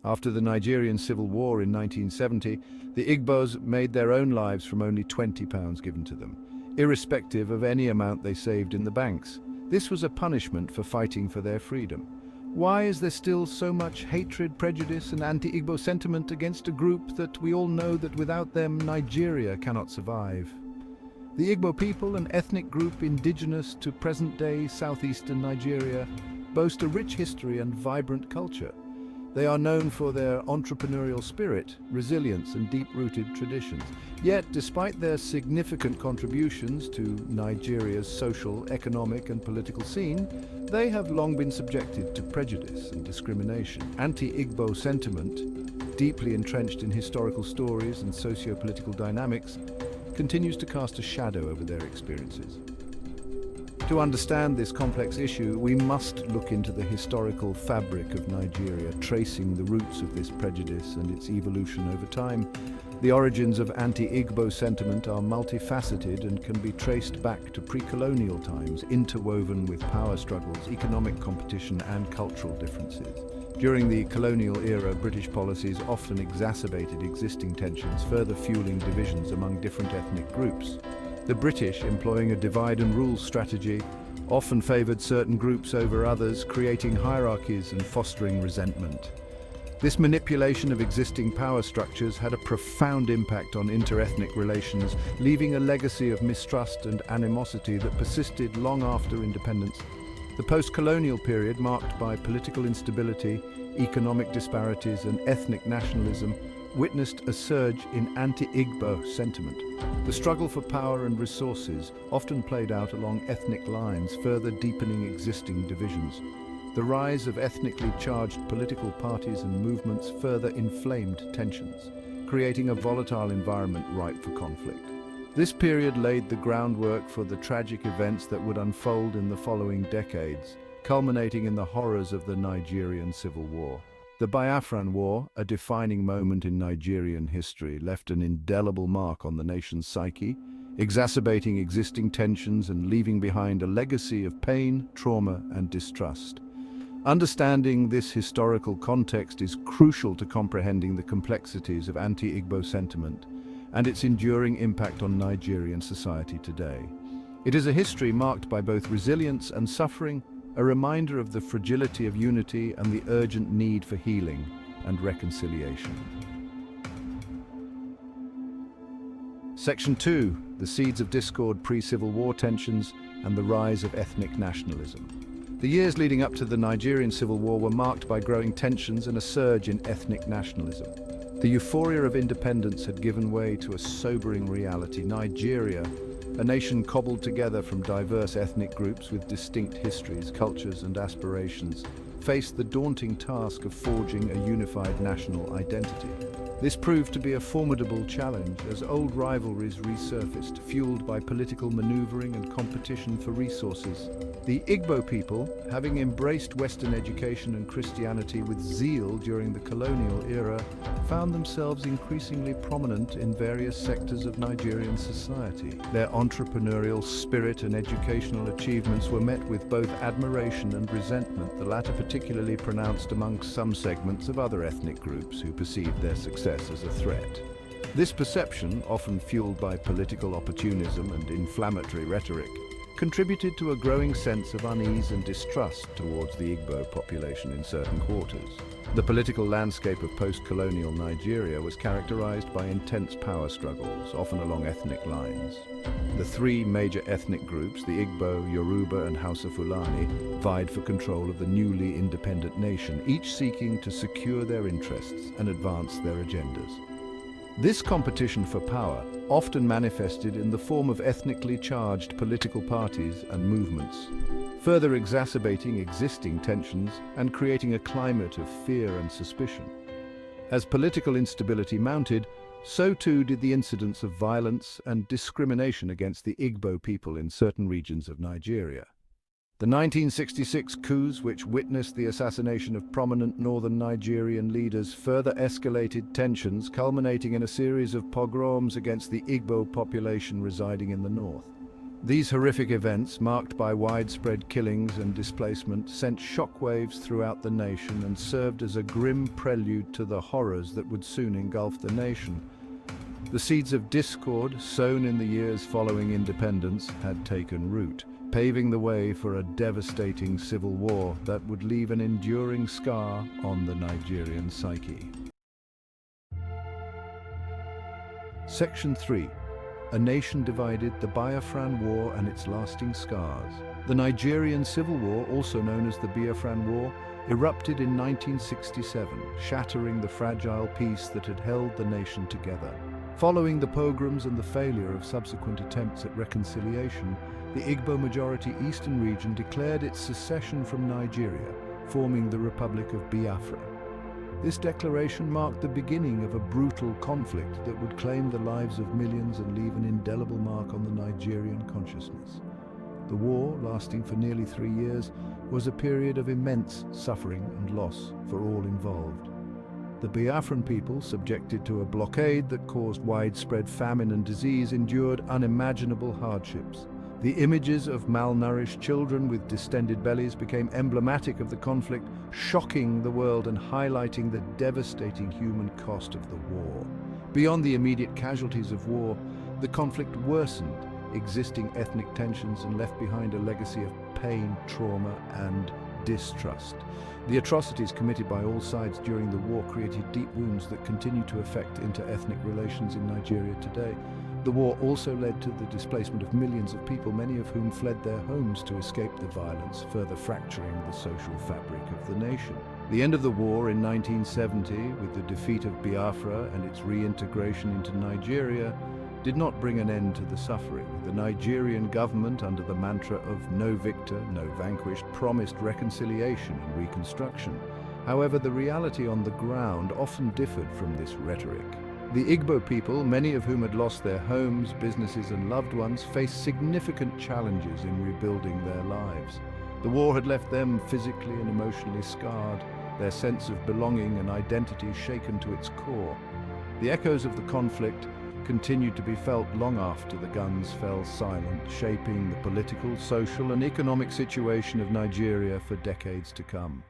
After the Nigerian Civil War in 1970, the Igbos made their own lives from only £20 given to them, irrespective of any amount they saved in the banks. This was a punishment for fighting for their freedom. Why is there still so much hatred, prejudice, and anti-Igbo sentiment against a group that we all know that without them Nigeria cannot survive? The Igbo people, an ethnic group indigenous to present-day southeastern Nigeria, boast a rich history and vibrant culture. They are known for their entrepreneurial spirit, resilience, and deep-rooted traditions. Yet, despite their significant contributions to Nigeria's social, economic, and political scene, they have long been subjected to prejudice and discrimination. Anti-Igbo sentiment, deeply entrenched in historical stories and socio-political dynamics, continues to cast a shadow over their experiences. To understand this complex issue, we must look into the historical fabric of Nigeria, tracing the roots of this prejudice and its evolution over time. The origins of anti-Igbo sentiment are multifaceted and can be traced back to pre-colonial times, interwoven with power struggles, economic competition, and cultural differences. During the colonial era, British policies often exacerbated existing tensions, further fueling divisions among different ethnic groups. The British, employing a divide-and-rule strategy, often favoured certain groups over others, creating hierarchies and fostering resentment. This manipulation of existing power structures had a profound impact on inter-ethnic relations, leaving a legacy of mistrust and animosity that persisted long after independence. The post-colonial period, marked by political instability, economic disparities, and ethnic nationalism, witnessed a surge in anti-Igbo sentiment. The struggle for power and resources often played out along ethnic lines, further deepening existing divisions. The rise of ethnically charged political parties and movements further inflamed tensions, creating a volatile environment ripe for conflict. This period laid the groundwork for the tragic events that would unfold in the following decades, culminating in the horrors of the Nigerian Civil War. The Biafran War, a defining moment in Nigerian history, left an indelible mark on the nation's psyche, exacerbating existing tensions and leaving behind a legacy of pain, trauma, and distrust. Understanding this historical context is crucial to comprehending the complexities of anti-Igbo sentiment and its enduring impact on Nigerian society today. It is a history marked by both resilience and suffering, a reminder of the fragility of unity and the urgent need for healing and reconciliation. Section 2. The Seeds of Discord, Pre-Civil War Tensions, and the Rise of Ethnic Nationalism. The years leading up to the Nigerian Civil War were marked by growing tensions and a surge in ethnic nationalism. The euphoria of independence had given way to a sobering reality. Nigeria, a nation cobbled together from diverse ethnic groups with distinct histories, cultures, and aspirations, faced the daunting task of forging a unified national identity. This proved to be a formidable challenge as old rivalries resurfaced, fueled by political maneuvering and competition for resources. The Igbo people, having embraced Western education and Christianity with zeal during the colonial era, found themselves increasingly prominent in various sectors of Nigerian society. Their entrepreneurial spirit and educational achievements were met with both admiration and resentment, the latter particularly pronounced among some segments of other ethnic groups who perceived their success as a threat. This perception, often fueled by political opportunism and inflammatory rhetoric, contributed to a growing sense of unease and distrust towards the Igbo population in certain quarters. The political landscape of post-colonial Nigeria was characterized by intense power struggles, often along ethnic lines. The three major ethnic groups, the Igbo, Yoruba, and Hausa Fulani, vied for control of the newly independent nation, each seeking to secure their interests and advance their agendas. This competition for power often manifested in the form of ethnically charged political parties and movements, further exacerbating existing tensions and creating a climate of fear and suspicion. As political instability mounted, so too did the incidence of violence and discrimination against the Igbo people in certain regions of Nigeria. The 1966 coups, which witnessed the assassination of prominent northern Nigerian leaders, further escalated tensions, culminating in a series of pogroms against the Igbo population residing in the north. These horrific events, marked by widespread killings and displacement, sent shockwaves throughout the nation and served as a grim prelude to the horrors that would soon engulf the nation. The seeds of discord, sown in the years following independence, had taken root, paving the way for a devastating civil war that would leave an enduring scar on the Nigerian psyche. Section 3. A nation divided, the Biafran War and its lasting scars. The Nigerian Civil War, also known as the Biafran War, erupted in 1967, shattering the fragile peace that had held the nation together. Following the pogroms and the failure of subsequent attempts at reconciliation, the Igbo majority eastern region declared its secession from Nigeria, forming the Republic of Biafra. This declaration marked the beginning of a brutal conflict that would claim the lives of millions and leave an indelible mark on the Nigerian consciousness. The war, lasting for nearly 3 years, was a period of immense suffering and loss for all involved. The Biafran people, subjected to a blockade that caused widespread famine and disease, endured unimaginable hardships. The images of malnourished children with distended bellies became emblematic of the conflict, shocking the world and highlighting the devastating human cost of the war. Beyond the immediate casualties of war, the conflict worsened existing ethnic tensions and left behind a legacy of pain, trauma, and distrust. The atrocities committed by all sides during the war created deep wounds that continue to affect inter-ethnic relations in Nigeria today. The war also led to the displacement of millions of people, many of whom fled their homes to escape the violence, further fracturing the social fabric of the nation. The end of the war in 1970, with the defeat of Biafra and its reintegration into Nigeria, did not bring an end to the suffering. The Nigerian government, under the mantra of no victor, no vanquished, promised reconciliation and reconstruction. However, the reality on the ground often differed from this rhetoric. The Igbo people, many of whom had lost their homes, businesses and loved ones, faced significant challenges in rebuilding their lives. The war had left them physically and emotionally scarred, their sense of belonging and identity shaken to its core. The echoes of the conflict continued to be felt long after the guns fell silent, shaping the political, social and economic situation of Nigeria for decades to come.